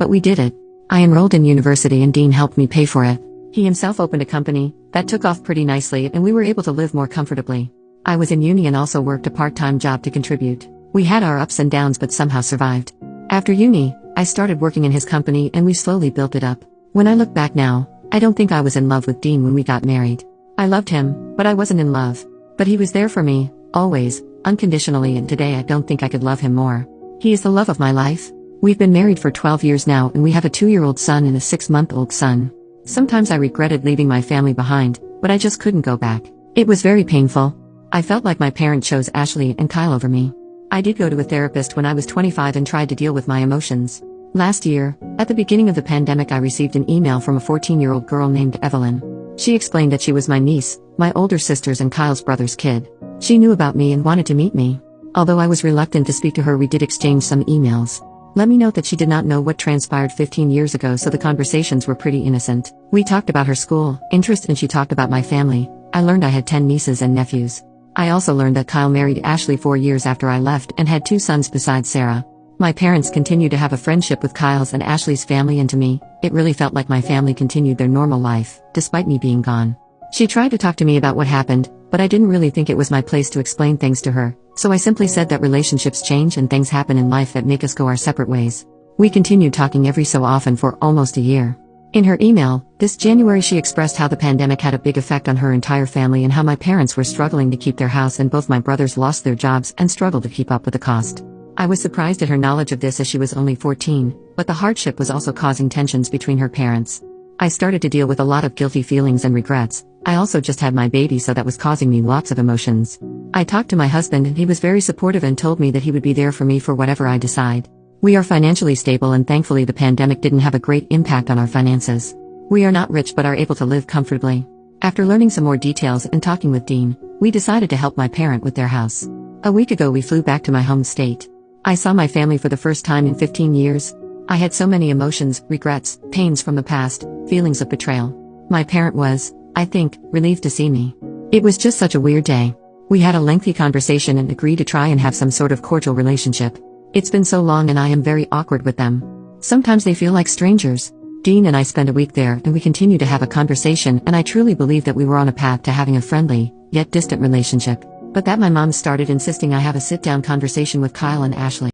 But we did it. I enrolled in university and Dean helped me pay for it. He himself opened a company that took off pretty nicely and we were able to live more comfortably. I was in uni and also worked a part-time job to contribute. We had our ups and downs but somehow survived. After uni, I started working in his company and we slowly built it up. When I look back now, I don't think I was in love with Dean when we got married. I loved him, but I wasn't in love. But he was there for me, always, unconditionally, and today I don't think I could love him more. He is the love of my life. We've been married for 12 years now and we have a 2-year-old son and a 6-month-old son. Sometimes I regretted leaving my family behind, but I just couldn't go back. It was very painful. I felt like my parents chose Ashley and Kyle over me. I did go to a therapist when I was 25 and tried to deal with my emotions. Last year, at the beginning of the pandemic, I received an email from a 14-year-old girl named Evelyn. She explained that she was my niece, my older sister's and Kyle's brother's kid. She knew about me and wanted to meet me. Although I was reluctant to speak to her, we did exchange some emails. Let me note that she did not know what transpired 15 years ago, so the conversations were pretty innocent. We talked about her school, interest, and she talked about my family. I learned I had 10 nieces and nephews. I also learned that Kyle married Ashley 4 years after I left and had 2 sons besides Sarah. My parents continued to have a friendship with Kyle's and Ashley's family, and to me, it really felt like my family continued their normal life, despite me being gone. She tried to talk to me about what happened, but I didn't really think it was my place to explain things to her, so I simply said that relationships change and things happen in life that make us go our separate ways. We continued talking every so often for almost a year. In her email, this January, she expressed how the pandemic had a big effect on her entire family and how my parents were struggling to keep their house and both my brothers lost their jobs and struggled to keep up with the cost. I was surprised at her knowledge of this as she was only 14, but the hardship was also causing tensions between her parents. I started to deal with a lot of guilty feelings and regrets. I also just had my baby, so that was causing me lots of emotions. I talked to my husband and he was very supportive and told me that he would be there for me for whatever I decide. We are financially stable and thankfully the pandemic didn't have a great impact on our finances. We are not rich but are able to live comfortably. After learning some more details and talking with Dean, we decided to help my parent with their house. A week ago we flew back to my home state. I saw my family for the first time in 15 years. I had so many emotions, regrets, pains from the past, feelings of betrayal. My parent was, I think, relieved to see me. It was just such a weird day. We had a lengthy conversation and agreed to try and have some sort of cordial relationship. It's been so long and I am very awkward with them. Sometimes they feel like strangers. Dean and I spent a week there and we continue to have a conversation, and I truly believe that we were on a path to having a friendly, yet distant relationship. But that my mom started insisting I have a sit-down conversation with Kyle and Ashley.